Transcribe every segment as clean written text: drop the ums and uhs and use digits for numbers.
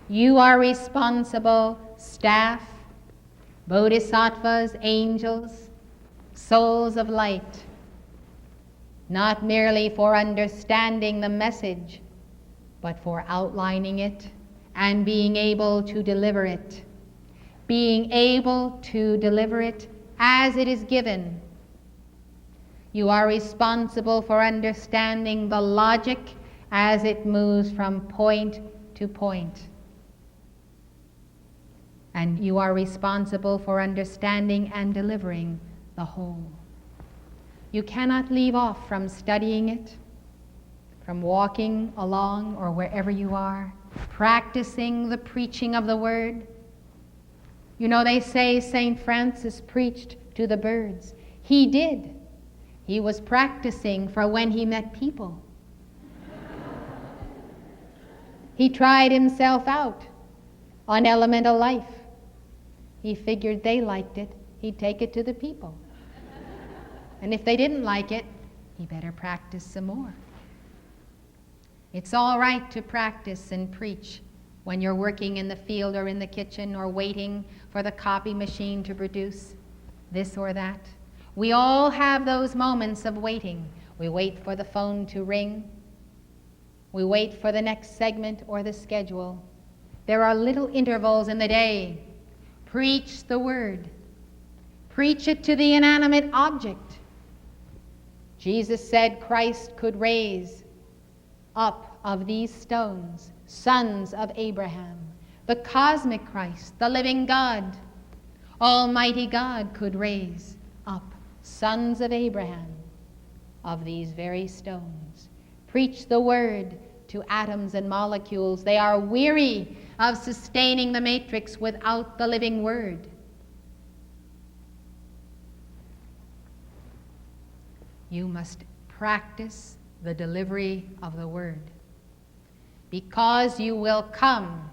You are responsible, staff, bodhisattvas, angels, souls of light, not merely for understanding the message, but for outlining it and being able to deliver it. Being able to deliver it as it is given. You are responsible for understanding the logic as it moves from point to point. And you are responsible for understanding and delivering the whole. You cannot leave off from studying it, from walking along or wherever you are, practicing the preaching of the word. You know, they say St. Francis preached to the birds. He did. He was practicing for when he met people. He tried himself out on elemental life. He figured they liked it. He'd take it to the people. And if they didn't like it, he better practice some more. It's all right to practice and preach when you're working in the field or in the kitchen or waiting for the copy machine to produce this or that. We all have those moments of waiting. We wait for the phone to ring. We wait for the next segment or the schedule. There are little intervals in the day. Preach the word. Preach it to the inanimate object. Jesus said Christ could raise up of these stones sons of Abraham. The cosmic Christ, the living God, Almighty God could raise up sons of Abraham of these very stones. Preach the word to atoms and molecules. They are weary of sustaining the matrix without the living word. You must practice the delivery of the word, because you will come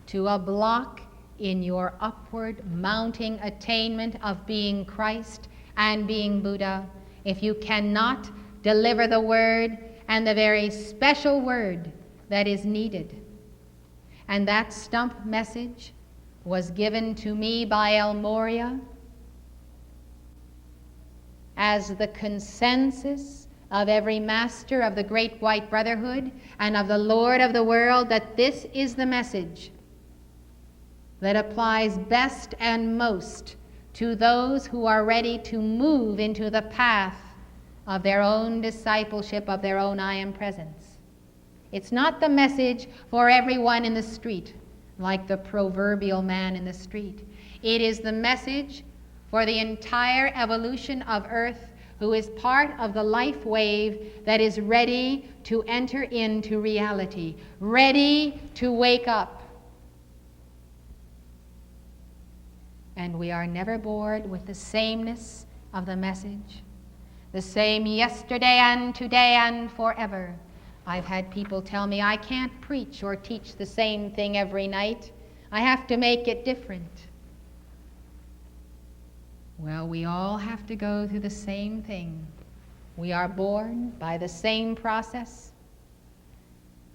to a block in your upward mounting attainment of being Christ and being Buddha if you cannot deliver the word, and the very special word that is needed. And that stump message was given to me by El Moria as the consensus of every master of the Great White Brotherhood and of the Lord of the world, that this is the message that applies best and most to those who are ready to move into the path of their own discipleship, of their own I am presence. It's not the message for everyone in the street, like the proverbial man in the street. It is the message for the entire evolution of Earth, who is part of the life wave that is ready to enter into reality, ready to wake up. And we are never bored with the sameness of the message, the same yesterday and today and forever. I've had people tell me I can't preach or teach the same thing every night. I have to make it different. Well, we all have to go through the same thing. We are born by the same process.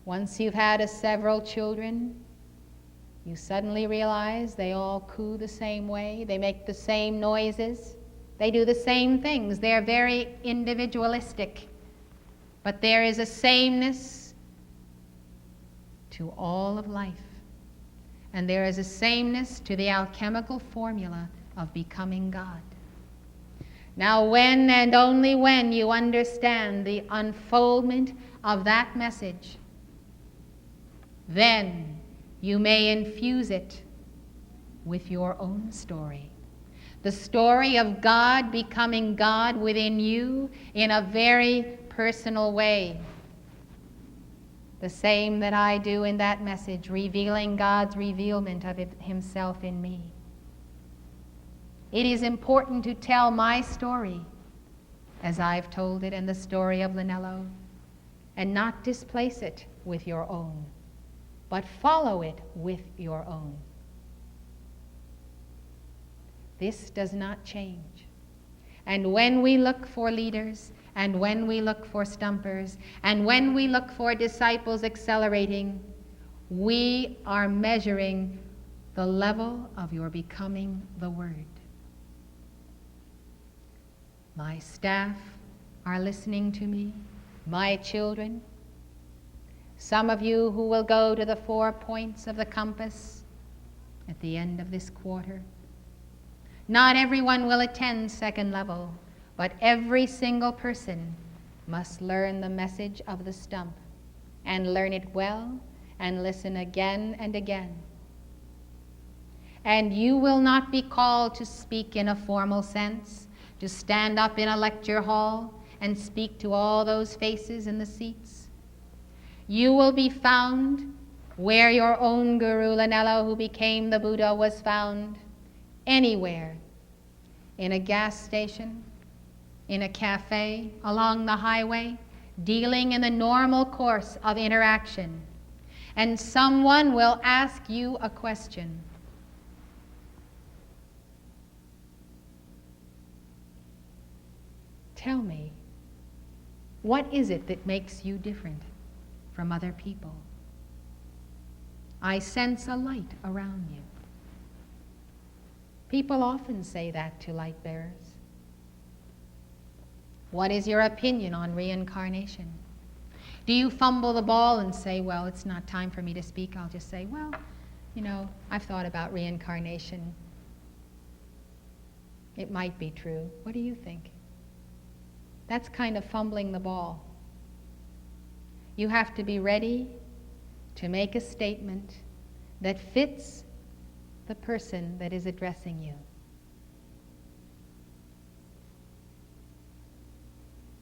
Once you've had several children, you suddenly realize they all coo the same way, they make the same noises, they do the same things. They're very individualistic, but there is a sameness to all of life. And there is a sameness to the alchemical formula of becoming God. Now, when and only when you understand the unfoldment of that message, then you may infuse it with your own story. The story of God becoming God within you in a very personal way. The same that I do in that message, revealing God's revealment of himself in me. It is important to tell my story as I've told it, and the story of Linello, and not displace it with your own, but follow it with your own. This does not change. And when we look for leaders, and when we look for stumpers, and when we look for disciples accelerating, We are measuring the level of your becoming the Word. My staff are listening to me, my children. Some of you who will go to the 4 points of the compass at the end of this quarter. Not everyone will attend second level, but every single person must learn the message of the stump and learn it well and listen again and again. And you will not be called to speak in a formal sense, to stand up in a lecture hall and speak to all those faces in the seats. You will be found where your own Guru Lanello, who became the Buddha, was found, anywhere, in a gas station, in a cafe, along the highway, dealing in the normal course of interaction. And someone will ask you a question. Tell me, what is it that makes you different from other people? I sense a light around you. People often say that to light bearers. What is your opinion on reincarnation? Do you fumble the ball and say, well, it's not time for me to speak, I'll just say, well, I've thought about reincarnation. It might be true. What do you think? That's kind of fumbling the ball. You have to be ready to make a statement that fits the person that is addressing you.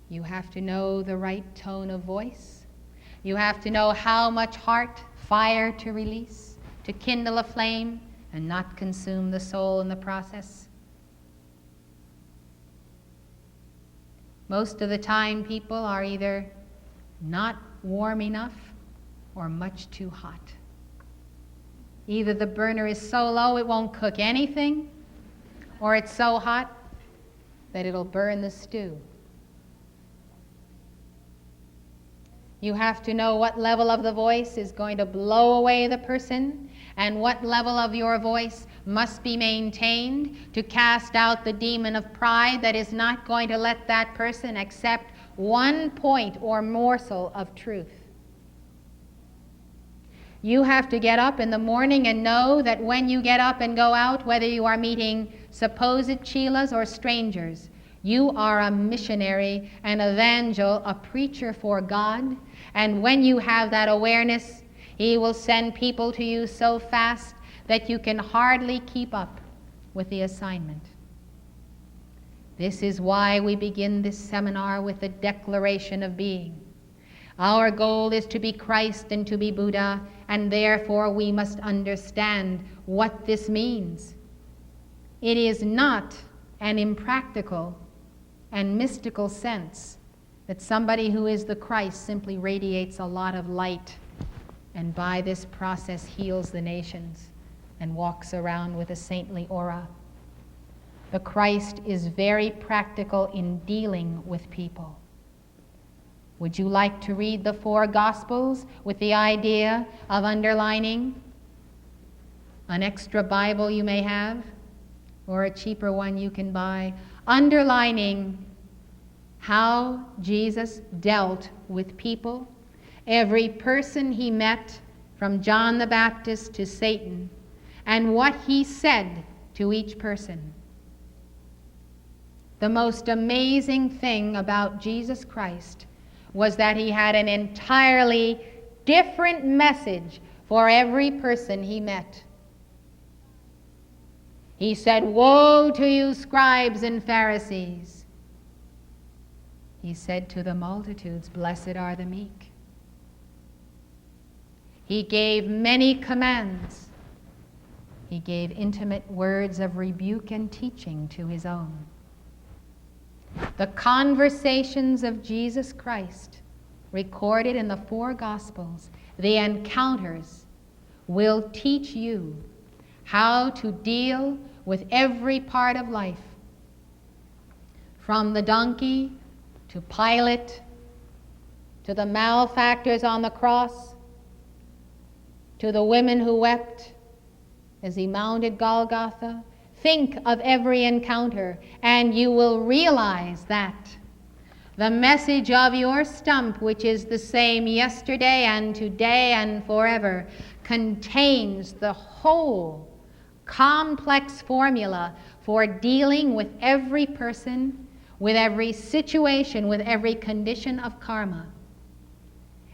You have to know the right tone of voice. You have to know how much heart fire to release, to kindle a flame and not consume the soul in the process. Most of the time, people are either not warm enough or much too hot. Either the burner is so low it won't cook anything, or it's so hot that it'll burn the stew. You have to know what level of the voice is going to blow away the person, and what level of your voice must be maintained to cast out the demon of pride that is not going to let that person accept 1 point or morsel of truth. You have to get up in the morning and know that when you get up and go out, whether you are meeting supposed chelas or strangers, you are a missionary, an evangel, a preacher for God. And when you have that awareness, He will send people to you so fast that you can hardly keep up with the assignment. This is why we begin this seminar with the declaration of being. Our goal is to be Christ and to be Buddha, and therefore we must understand what this means. It is not an impractical and mystical sense that somebody who is the Christ simply radiates a lot of light and by this process heals the nations and walks around with a saintly aura. The Christ is very practical in dealing with people. Would you like to read the 4 Gospels with the idea of underlining an extra Bible you may have, or a cheaper one you can buy, underlining how Jesus dealt with people, every person He met, from John the Baptist to Satan, and what He said to each person? The most amazing thing about Jesus Christ was that He had an entirely different message for every person He met. He said, "Woe to you, scribes and Pharisees." He said to the multitudes, "Blessed are the meek." He gave many commands. He gave intimate words of rebuke and teaching to His own. The conversations of Jesus Christ, recorded in the 4 Gospels, the encounters, will teach you how to deal with every part of life, from the donkey to Pilate to the malefactors on the cross, to the women who wept as he mounted Golgotha. Think of every encounter, and you will realize that the message of your stump, which is the same yesterday and today and forever, contains the whole complex formula for dealing with every person, with every situation, with every condition of karma.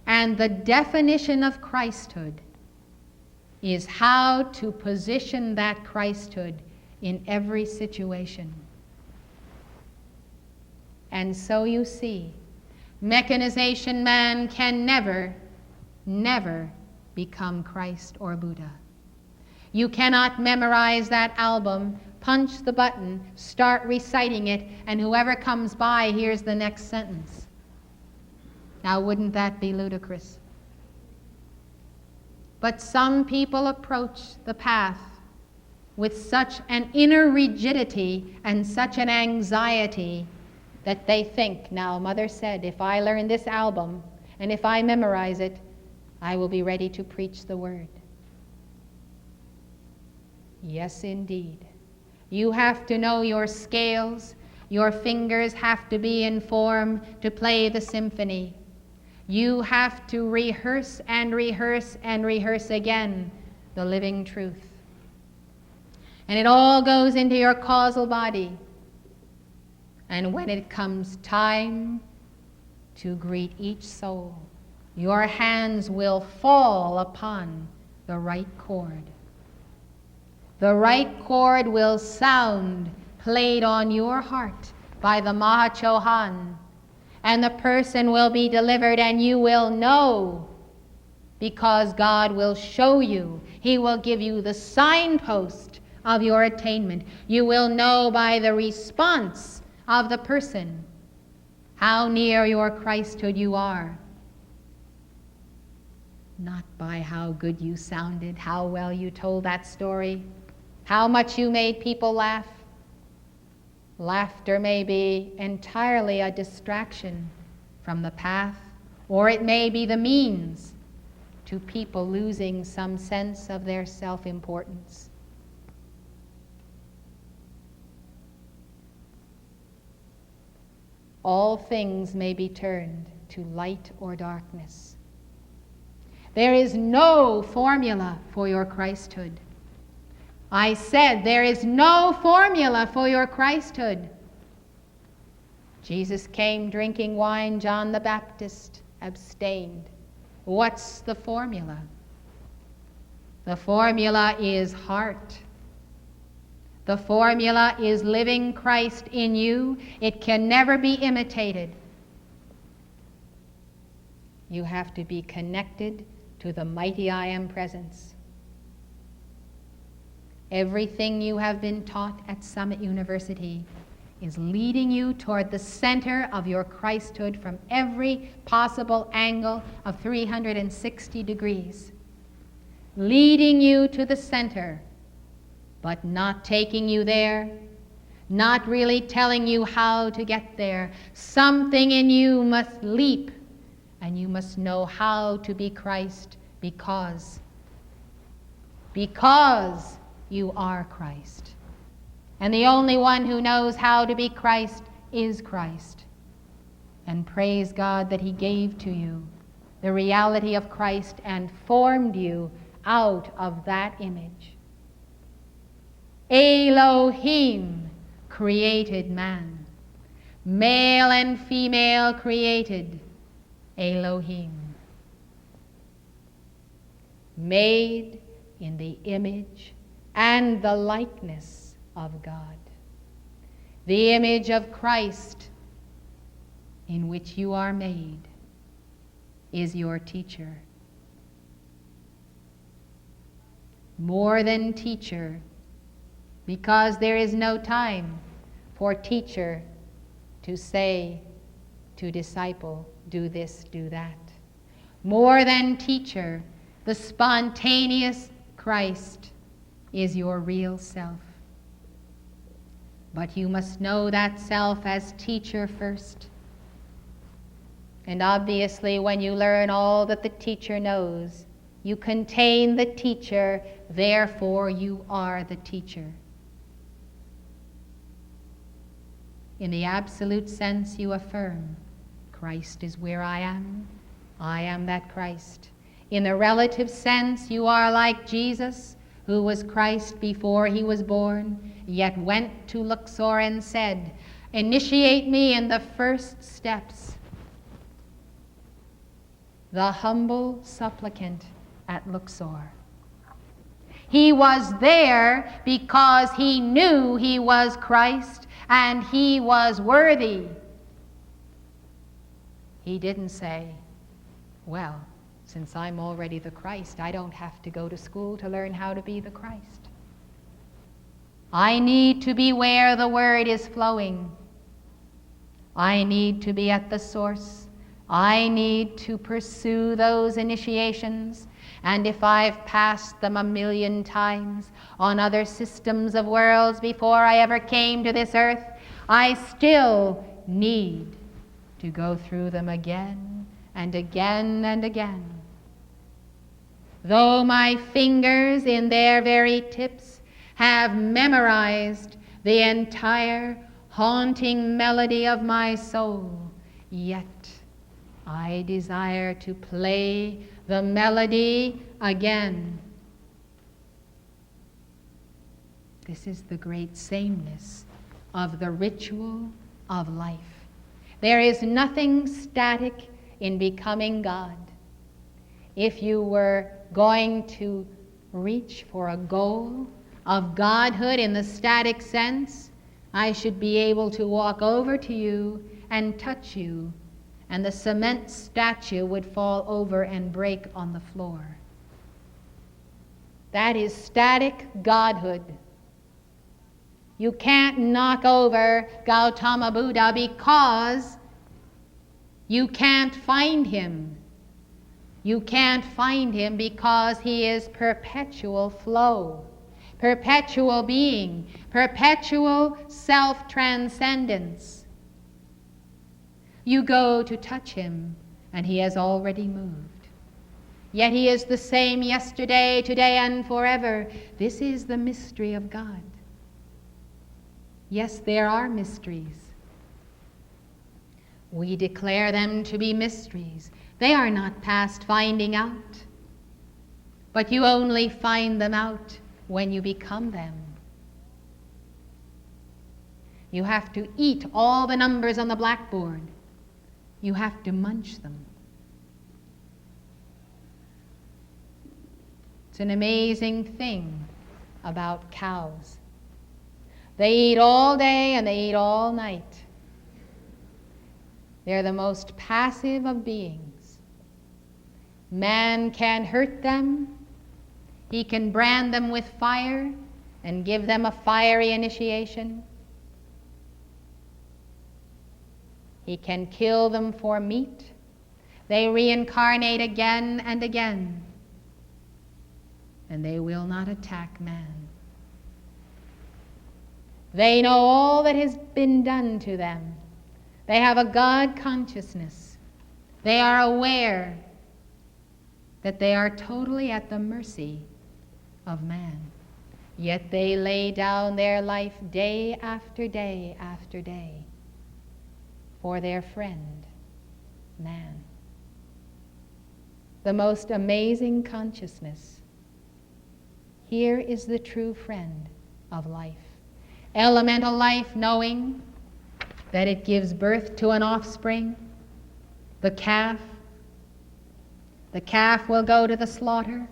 And the definition of Christhood is how to position that Christhood in every situation. And so you see, mechanization man can never, never become Christ or Buddha. You cannot memorize that album, punch the button, start reciting it, and whoever comes by hears the next sentence. Now, wouldn't that be ludicrous? But some people approach the path with such an inner rigidity and such an anxiety that they think, now, Mother said, if I learn this album and if I memorize it, I will be ready to preach the word. Yes, indeed. You have to know your scales. Your fingers have to be in form to play the symphony. You have to rehearse and rehearse and rehearse again the living truth. And it all goes into your causal body. And when it comes time to greet each soul, your hands will fall upon the right chord. The right chord will sound played on your heart by the Mahachohan, and the person will be delivered, and you will know, because God will show you. He will give you the signpost of your attainment. You will know by the response of the person how near your Christhood you are. Not by how good you sounded, how well you told that story, how much you made people laugh. Laughter may be entirely a distraction from the path, or it may be the means to people losing some sense of their self-importance. All things may be turned to light or darkness. There is no formula for your Christhood. I said there is no formula for your Christhood. Jesus came drinking wine, John the Baptist abstained. What's the formula? The formula is heart. The formula is living Christ in you. It can never be imitated. You have to be connected to the mighty I Am presence. Everything you have been taught at Summit University is leading you toward the center of your Christhood from every possible angle of 360 degrees. Leading you to the center, but not taking you there, not really telling you how to get there. Something in you must leap, and you must know how to be Christ because you are Christ. And the only one who knows how to be Christ is Christ. And praise God that He gave to you the reality of Christ and formed you out of that image. Elohim created man. Male and female created Elohim. Made in the image and the likeness of God. The image of Christ in which you are made is your teacher. More than teacher, because there is no time for teacher to say to disciple, do this, do that. More than teacher, the spontaneous Christ is your real self. But you must know that self as teacher first. And obviously, when you learn all that the teacher knows, You contain the teacher, therefore you are the teacher. In the absolute sense, you affirm, Christ is where I am that Christ. In the relative sense, you are like Jesus, who was Christ before he was born, yet went to Luxor and said, initiate me in the first steps. The humble supplicant at Luxor. He was there because he knew he was Christ and he was worthy. He didn't say, well, since I'm already the Christ, I don't have to go to school to learn how to be the Christ. I need to be where the word is flowing. I need to be at the source. I need to pursue those initiations. And if I've passed them 1,000,000 times on other systems of worlds before I ever came to this earth, I still need to go through them again and again and again. Though my fingers in their very tips have memorized the entire haunting melody of my soul, yet I desire to play the melody again. This is the great sameness of the ritual of life. There is nothing static in becoming God. If you were going to reach for a goal of godhood in the static sense, I should be able to walk over to you and touch you, and the cement statue would fall over and break on the floor. That is static godhood. You can't knock over Gautama Buddha because you can't find him. You can't find him because he is perpetual flow, perpetual being, perpetual self-transcendence. You go to touch him, and he has already moved. Yet he is the same yesterday, today, and forever. This is the mystery of God. Yes, there are mysteries. We declare them to be mysteries. They are not past finding out. But you only find them out when you become them. You have to eat all the numbers on the blackboard. You have to munch them. It's an amazing thing about cows. They eat all day and they eat all night. They're the most passive of beings. Man can hurt them. He can brand them with fire and give them a fiery initiation. He can kill them for meat. They reincarnate again and again. And they will not attack man. They know all that has been done to them. They have a God consciousness. They are aware that they are totally at the mercy of man. Yet they lay down their life day after day after day for their friend, man. The most amazing consciousness. Here is the true friend of life. Elemental life, knowing that it gives birth to an offspring, the calf. The calf will go to the slaughter.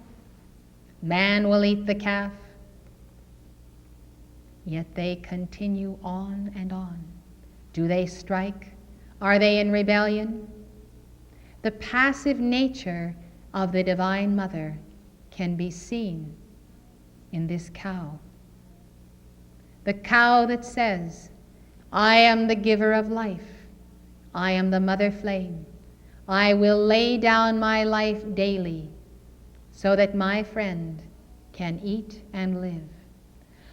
Man will eat the calf. Yet they continue on and on. Do they strike? Are they in rebellion? The passive nature of the Divine Mother can be seen in this cow. The cow that says, I am the giver of life. I am the mother flame. I will lay down my life daily so that my friend can eat and live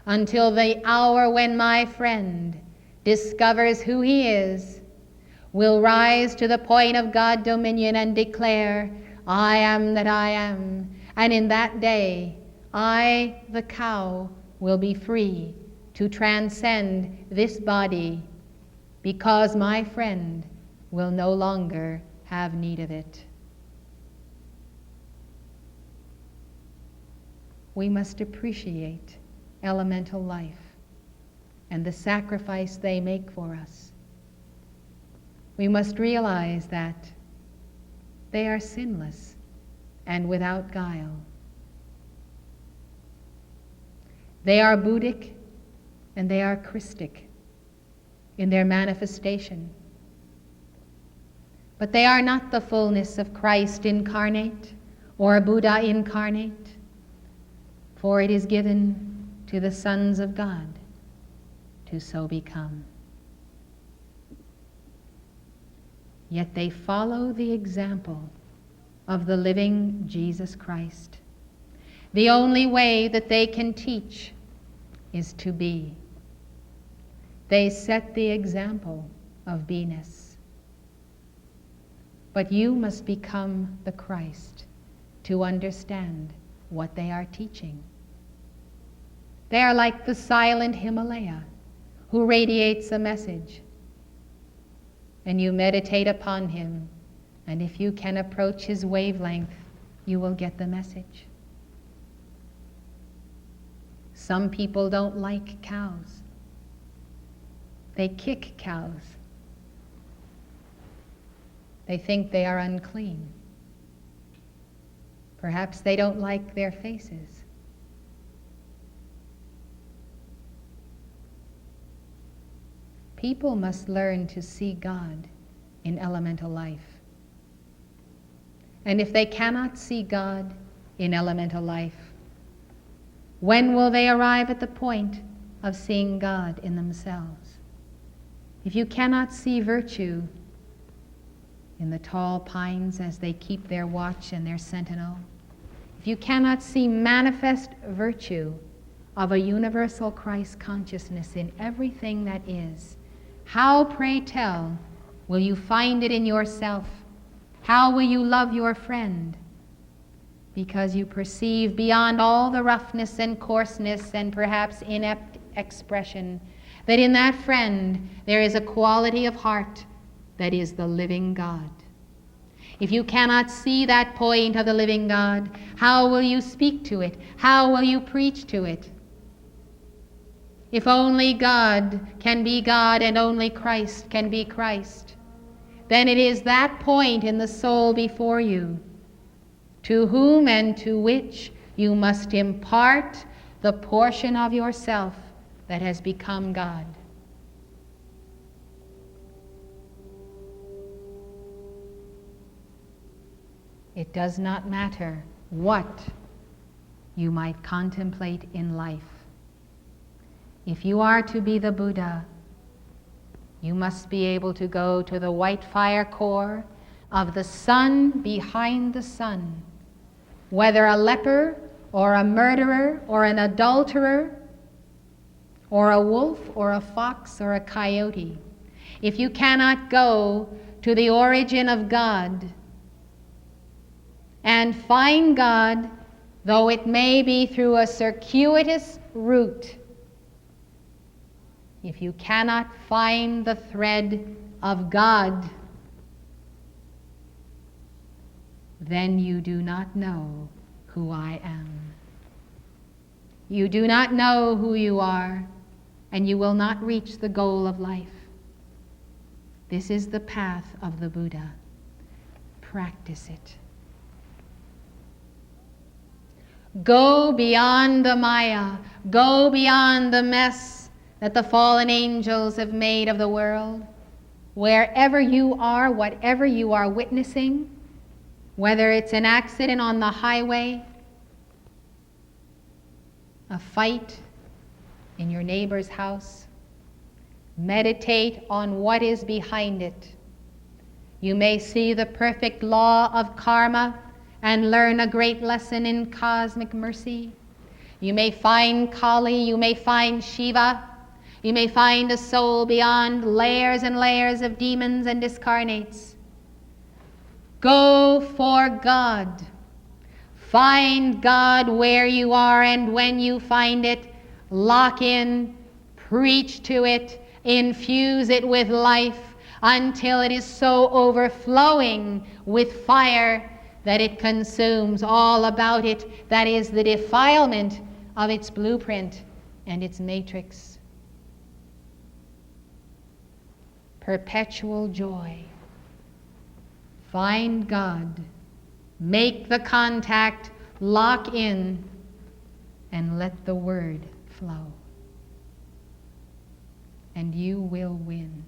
until the hour when my friend discovers who he is, will rise to the point of God dominion and declare, I am that I am, And in that day, I, the cow, will be free to transcend this body, because my friend will no longer have need of it. We must appreciate elemental life and the sacrifice they make for us. We must realize that they are sinless and without guile. They are Buddhic and they are Christic in their manifestation. But they are not the fullness of Christ incarnate or Buddha incarnate, for it is given to the sons of God to so become. Yet they follow the example of the living Jesus Christ. The only way that they can teach is to be. They set the example of be-ness. But you must become the Christ to understand what they are teaching. They are like the silent Himalaya who radiates a message. And you meditate upon him, and if you can approach his wavelength, you will get the message. Some people don't like cows. They kick cows. They think they are unclean. Perhaps they don't like their faces. People must learn to see God in elemental life. And if they cannot see God in elemental life, when will they arrive at the point of seeing God in themselves? If you cannot see virtue in the tall pines as they keep their watch and their sentinel, if you cannot see manifest virtue of a universal Christ consciousness in everything that is, how, pray tell, will you find it in yourself? How will you love your friend? Because you perceive beyond all the roughness and coarseness and perhaps inept expression that in that friend there is a quality of heart that is the living God. If you cannot see that point of the living God, how will you speak to it? How will you preach to it? If only God can be God and only Christ can be Christ, then it is that point in the soul before you, to whom and to which you must impart the portion of yourself that has become God. It does not matter what you might contemplate in life. If you are to be the Buddha, you must be able to go to the white fire core of the sun behind the sun, whether a leper or a murderer or an adulterer or a wolf or a fox or a coyote. If you cannot go to the origin of God and find God, though it may be through a circuitous route, if you cannot find the thread of God, then you do not know who I am. You do not know who you are, and you will not reach the goal of life. This is the path of the Buddha. Practice it. Go beyond the Maya. Go beyond the mess that the fallen angels have made of the world. Wherever you are, whatever you are witnessing, whether it's an accident on the highway, a fight in your neighbor's house, meditate on what is behind it. You may see the perfect law of karma and learn a great lesson in cosmic mercy. You may find Kali, you may find Shiva, you may find a soul beyond layers and layers of demons and discarnates. Go for God. Find God where you are, and when you find it, lock in, preach to it, infuse it with life until it is so overflowing with fire that it consumes all about it. That is the defilement of its blueprint and its matrix. Perpetual joy. Find God. Make the contact, lock in, and let the word flow. And you will win.